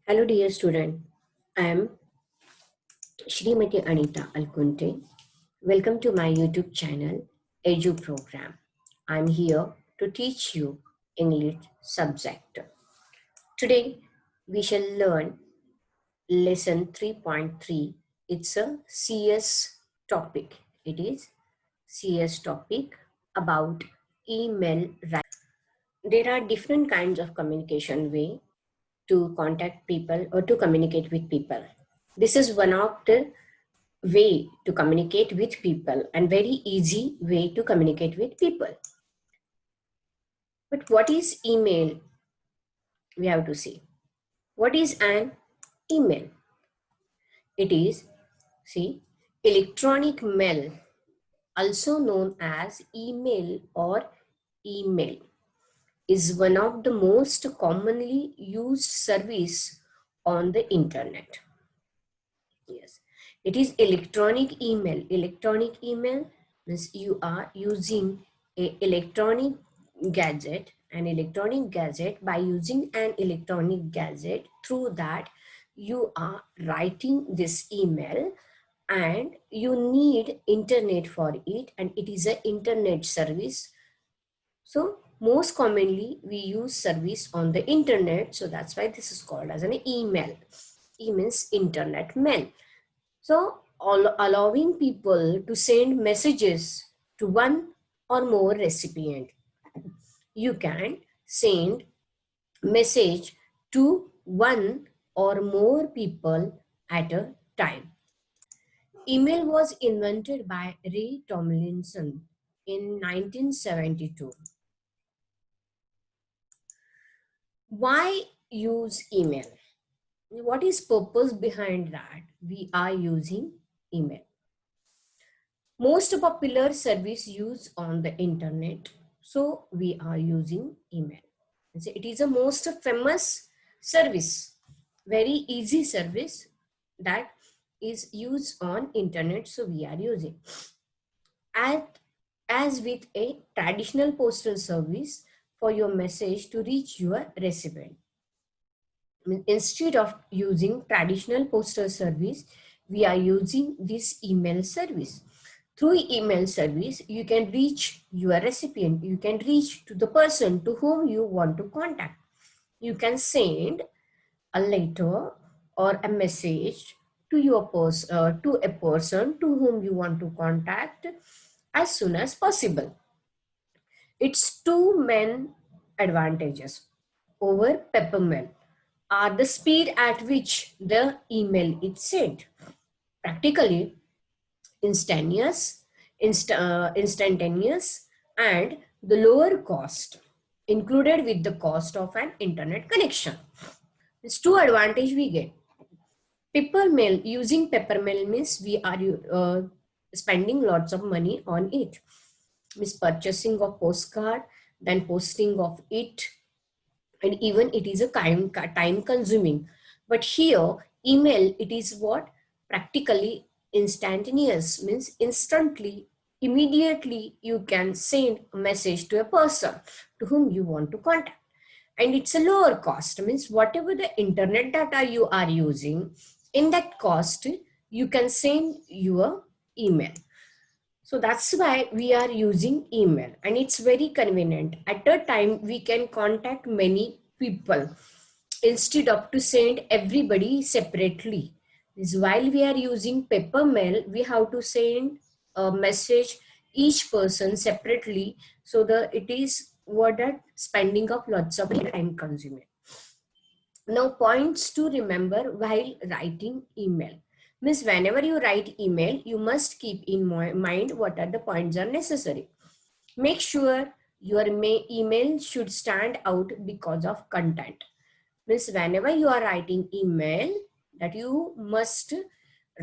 Hello, dear student. I am Shrimati Anita Alkunte. Welcome to my YouTube channel, Edu Program. I'm here to teach you English subject. Today, we shall learn lesson 3.3. It's a CS topic. It is CS topic about email writing. There are different kinds of communication way to contact people or to communicate with people. This is one of the way to communicate with people and very easy way to communicate with people. But what is email? We have to see. What is an email? It is, see, electronic mail, also known as email or email, is one of the most commonly used service on the internet. Yes, it is electronic email. Electronic email means you are using a electronic gadget, an electronic gadget. By using an electronic gadget, through that you are writing this email, and you need internet for it, and it is an internet service. So most commonly we use service on the internet, so that's why this is called as an email. E means internet mail. So, allowing people to send messages to one or more recipient. You can send message to one or more people at a time. Email was invented by Ray Tomlinson in 1972. Why use email? What is purpose behind that we are using email? Most popular service used on the internet, so we are using email. It is a most famous service, very easy service that is used on internet, so we are using. As with a traditional postal service, for your message to reach your recipient, instead of using traditional postal service, we are using this email service. Through email service, you can reach your recipient. You can reach to the person to whom you want to contact. You can send a letter or a message to to a person to whom you want to contact as soon as possible. Its two main advantages over paper mail are the speed at which the email is sent. Practically instantaneous, and the lower cost included with the cost of an internet connection. It's two advantage we get. Paper mail, using paper mail means we are spending lots of money on it. Means purchasing of postcard, then posting of it, and even it is a time consuming. But here email, it is what? Practically instantaneous, means instantly, immediately you can send a message to a person to whom you want to contact, and it's a lower cost, means whatever the internet data you are using, in that cost you can send your email. So that's why we are using email, and it's very convenient. At a time, we can contact many people instead of to send everybody separately. Is while we are using paper mail, we have to send a message each person separately. So it is what that spending of lots of time consuming. Now, points to remember while writing email. Means whenever you write email, you must keep in mind what are the points are necessary. Make sure your email should stand out because of content. Means whenever you are writing email, that you must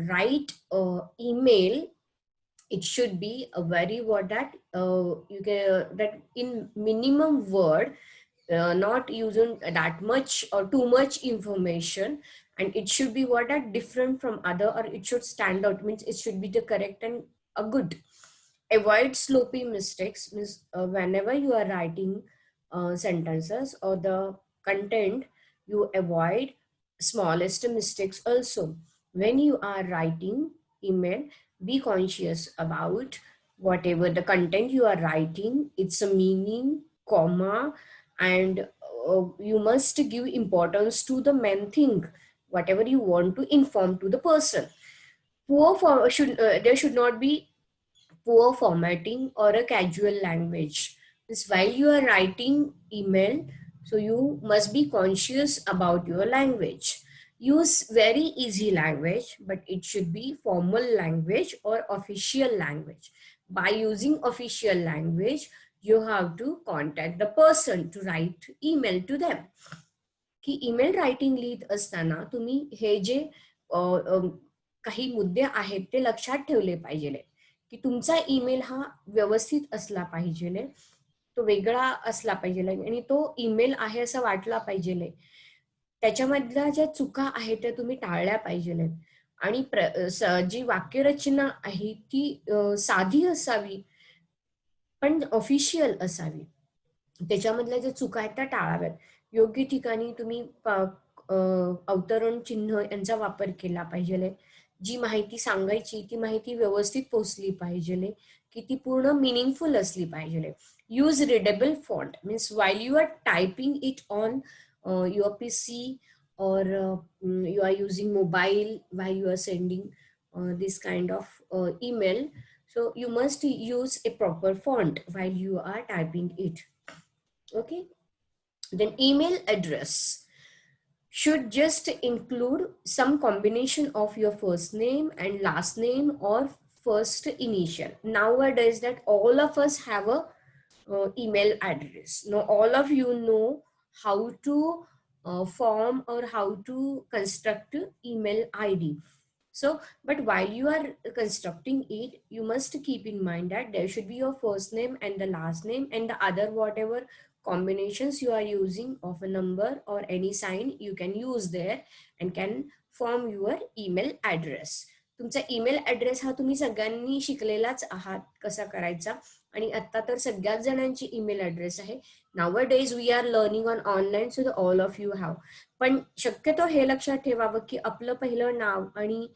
write email, it should be a very word that you can that in minimum word, not using that much or too much information, and it should be what are different from other, or it should stand out, means it should be the correct and a good. Avoid sloppy mistakes, means whenever you are writing sentences or the content, you avoid smallest mistakes also. When you are writing email, be conscious about whatever the content you are writing, its a meaning, comma, and you must give importance to the main thing, whatever you want to inform to the person. There should not be poor formatting or a casual language. This while you are writing email, so you must be conscious about your language. Use very easy language, but it should be formal language or official language. By using official language, you have to contact the person to write email to them. की email writing लिहित असताना तुम्ही हे जे काही मुद्दे आहेत ते लक्षात ठेवले पाहिजे की तुमचा ईमेल हा व्यवस्थित असला पाहिजे, तो वेगळा असला पाहिजे आणि तो ईमेल आहे असं वाटला पाहिजे. त्याच्यामधल्या ज्या चुका आहेत त्या तुम्ही टाळल्या पाहिजे आणि जी वाक्यरचना आहे ती साधी असावी पण ऑफिशियल असावी. त्याच्यामधल्या ज्या चुका आहेत त्या टाळाव्यात. योग्य ठिकाणी तुम्ही अवतरण चिन्ह यांचा वापर केला पाहिजे. जी माहिती सांगायची ती माहिती व्यवस्थित पोहोचली पाहिजे, की ती पूर्ण मिनिंगफुल असली पाहिजे. Use readable font means while you are typing it on your PC or you are using mobile while you are sending this kind of email, so you must use a proper font while you are typing it. Okay, then email address should just include some combination of your first name and last name or first initial. Nowadays that all of us have a email address. Now all of you know how to form or how to construct email ID. So, but while you are constructing it, you must keep in mind that there should be your first name and the last name, and the other whatever combinations you are using of a number or any sign you can use there and can form your email address. तुमचा email address हा तुम्ही सगळ्यांनी शिकलेलाच आहात कसा करायचा, आणि आता तर सगळ्याच जणांची ईमेल ॲड्रेस आहे. Nowadays we are learning on online, so all of you have. पण शक्यतो हे लक्षात ठेवावं की आपलं पहिलं नाव आणि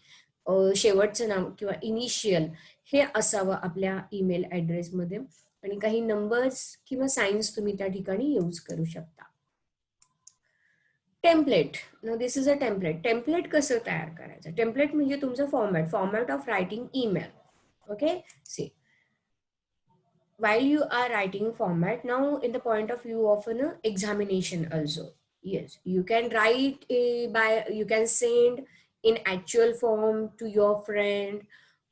शेवटचं नाव किंवा इनिशियल हे असावं आपल्या ईमेल ॲड्रेसमध्ये, आणि काही नंबर्स किंवा साइन्स तुम्ही त्या ठिकाणी यूज करू शकता. Template. No this is a template. Template कसं तयार करायचं? टेम्पलेट म्हणजे तुमचं format of writing email. Okay, see while you are writing format, now in the point of view of an examination also, yes, you can write you can send in actual form to your friend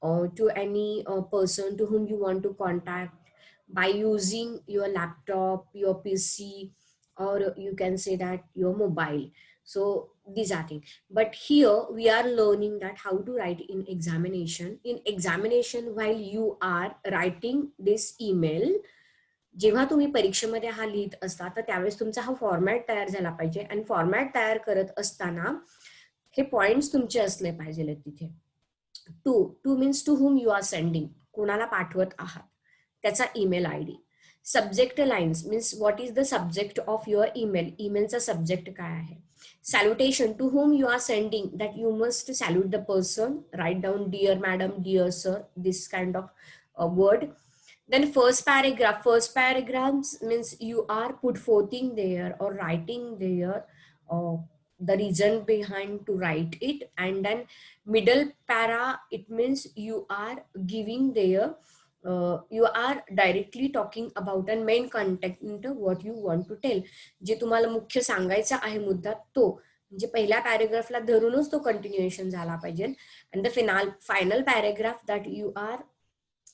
or to any person to whom you want to contact by using your laptop, your PC, or you can say that your mobile. So these are things. But here we are learning that how to write in examination. In examination, while you are writing this email, जेव्हा तुम्ही परीक्षेमध्ये हा लिहित असता तर त्यावेळेस तुमचा हा फॉर्मॅट तयार झाला पाहिजे, आणि फॉर्मॅट तयार करत असताना हे पॉइंट्स तुमचे असले पाहिजे तिथे. To means to whom you are sending, कोणाला पाठवत आहात त्याचा email ID. Subject lines means what is the subject of your email, ईमेलचा सब्जेक्ट काय आहे. Salutation, to whom you are sending, that you must salute the person, write down dear madam, dear sir, this kind of word. Then first paragraph means you are put forthing there or writing there the reason behind to write it. And then middle para, it means you are giving there you are directly talking about and main content what you want to tell. जे तुम्हाला मुख्य सांगायचा आहे मुद्दा तो म्हणजे पहिल्या पॅरेग्राफला धरूनच तो continuation झाला पाहिजे. and the final paragraph that you are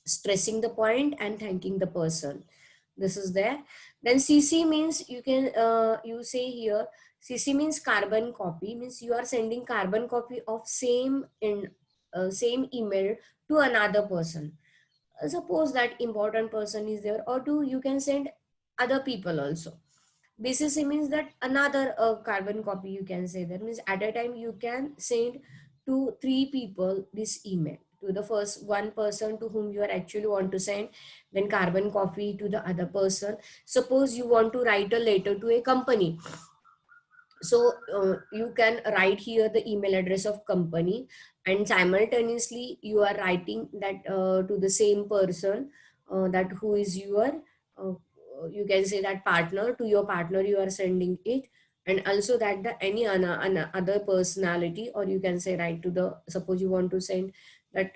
stressing the point and thanking the person, this is there. Then CC means you can you say here CC means carbon copy, means you are sending carbon copy of same email to another person. Suppose that important person is there, or you can send other people also. BCC means that another carbon copy you can say. That means at a time you can send to 3 people this email. To the first one person to whom you are actually want to send, then carbon copy to the other person. Suppose you want to write a letter to a company, So you can write here the email address of company, and simultaneously you are writing that to the same person, that who is your uh, you can say that partner, to your partner you are sending it. And also that the any other personality, or you can say write to the, suppose you want to send that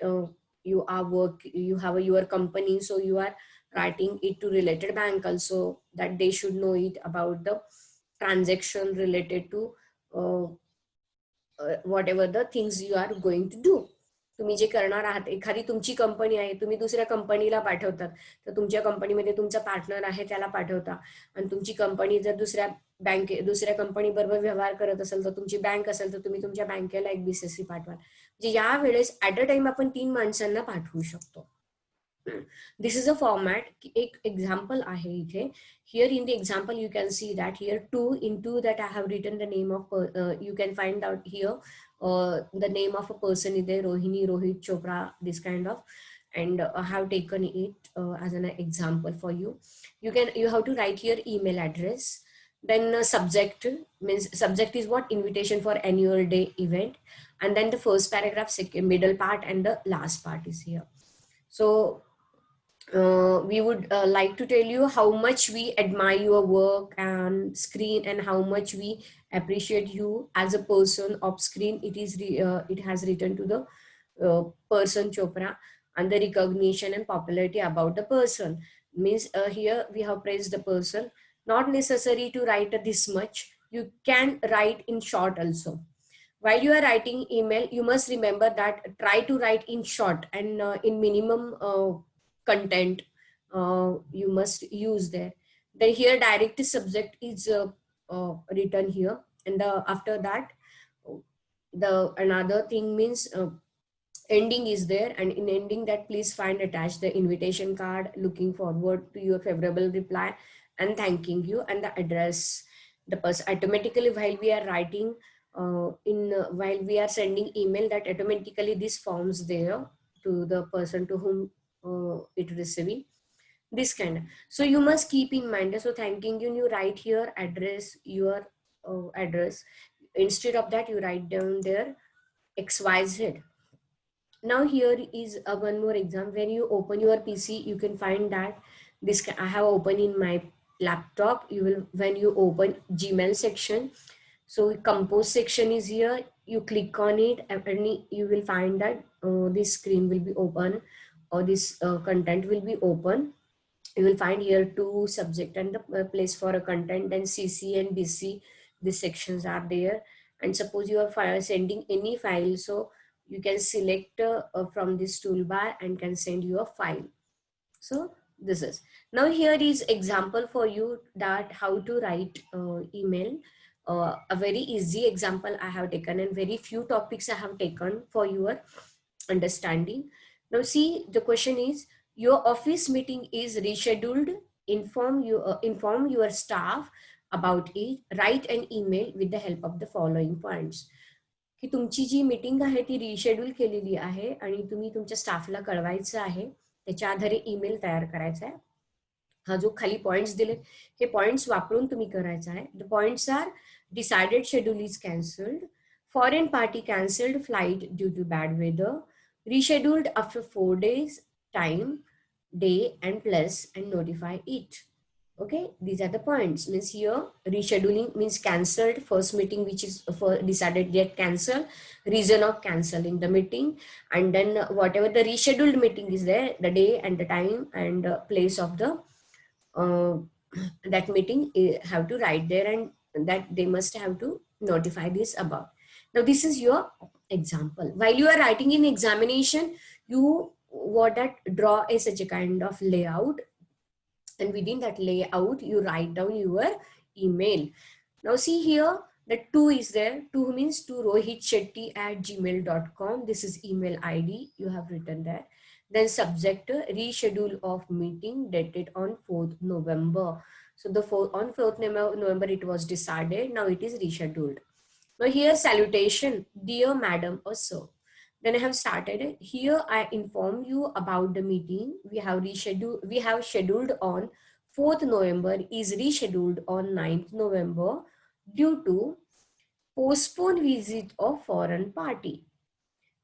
you have your company, so you are writing it to related bank also, that they should know it about the transaction related to uh, whatever the things you are going to do. तुम्ही जे करणार आहात, एखादी तुमची company आहे, तुम्ही दुसऱ्या कंपनीला पाठवतात, तर तुमच्या कंपनीमध्ये तुमचा पार्टनर आहे त्याला पाठवता. आणि तुमची कंपनी जर दुसऱ्या कंपनी बरोबर व्यवहार करत असेल, तर तुमची बँक असेल तर तुम्ही तुमच्या बँकेला एक बीसीसी पाठवाल. म्हणजे या वेळेस ऍट अ टाइम आपण 3 माणसांना पाठवू शकतो. This is a format. एक example आहे इथे. Here in the example you can see that here 2 into that I have written the name of you can find out here the name of a person is there, Rohini, Rohit, Chopra, this kind of. And I have taken it as an example for you. You have to write here email address. Then subject means, subject is what, invitation for annual day event. And then the first paragraph, second, middle part, and the last part is here. So we would like to tell you how much we admire your work and screen, and how much we appreciate you as a person off screen. It has written to the person Chopra, and the recognition and popularity about the person means, here we have praised the person. Not necessary to write this much. You can write in short also. While you are writing email, you must remember that try to write in short, and in minimum content you must use there. Then here direct subject is written here, and after that the another thing means ending is there, and in ending that please find attached the invitation card, looking forward to your favorable reply and thanking you, and the address. The person automatically, while we are writing while we are sending email, that automatically this forms there to the person to whom it receiving, this kind of. So you must keep in mind, so thanking you write here address, your address. Instead of that you write down there XYZ. Now here is one more example. When you open your PC, you can find that this I have opened in my laptop. You will, when you open Gmail section, so compose section is here. You click on it, and you will find that this screen will be open, or this content will be open. You will find here 2 subject and the place for a content, then CC and BC, these sections are there. And suppose you are sending any file, so you can select from this toolbar and can send you a file. So this is, now here is example for you that how to write email. A very easy example I have taken, and very few topics I have taken for your understanding. Now see, the question is, your office meeting is rescheduled. Inform your staff about it. Write an email with the help of the following points. की तुमची जी meeting आहे ती reschedule केलेली आहे, आणि तुम्ही तुमच्या स्टाफला कळवायचं आहे. त्याच्या आधारे ईमेल तयार करायचा आहे. हा जो खाली पॉइंट्स दिले, हे पॉइंट्स वापरून तुम्ही करायचं आहे. The points are: decided schedule is cancelled, foreign party cancelled flight due to bad weather, rescheduled after 4 days, time, day, and plus, and notify it. Okay, these are the points. Means here rescheduling means cancelled, first meeting which is for decided get cancelled, reason of cancelling the meeting, and then whatever the rescheduled meeting is there, the day and the time and place of the uh, that meeting have to write there, and that they must have to notify this about. Now this is your example. While you are writing in examination, you what that draw is such a kind of layout, and within that layout you write down your email. Now see here, the 2 is there. 2 means to rohitshetty@gmail.com. This is email ID you have written there. Then subject, reschedule of meeting dated on 4th November. So the on 4th November it was decided. Now it is rescheduled. Now here salutation, dear madam or sir. Then I have started it. Here I inform you about the meeting we have scheduled on 4th November is rescheduled on 9th November due to postpone visit of foreign party.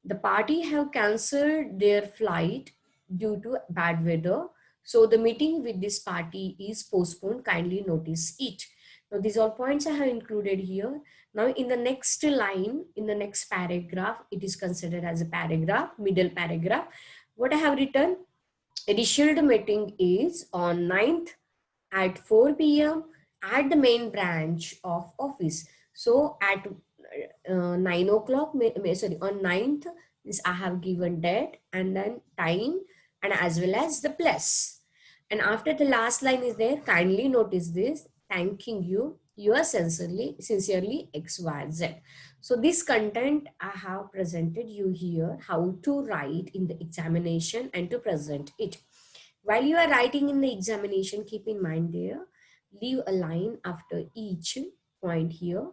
The party have cancelled their flight due to bad weather. So the meeting with this party is postponed. Kindly notice it. Now these all points I have included here. Now in the next line, in the next paragraph, it is considered as a paragraph, middle paragraph. What I have written, scheduled meeting is on 9th at 4 p.m. at the main branch of office. So at 9 o'clock, sorry, on 9th, this I have given date and then time and as well as the place. And after the last line is there, kindly notice this, thanking you, yours sincerely XYZ. So this content I have presented you here, how to write in the examination and to present it. While you are writing in the examination, keep in mind there, leave a line after each point here.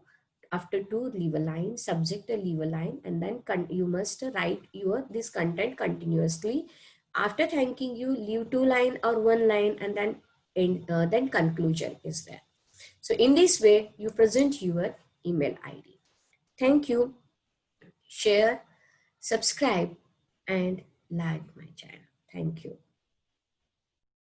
After two, leave a line, subject leave a line, and then you must write this content continuously. After thanking you, leave two line or one line, and then conclusion is there. So in this way, you present your email ID. Thank you. Share, subscribe, and like my channel. Thank you.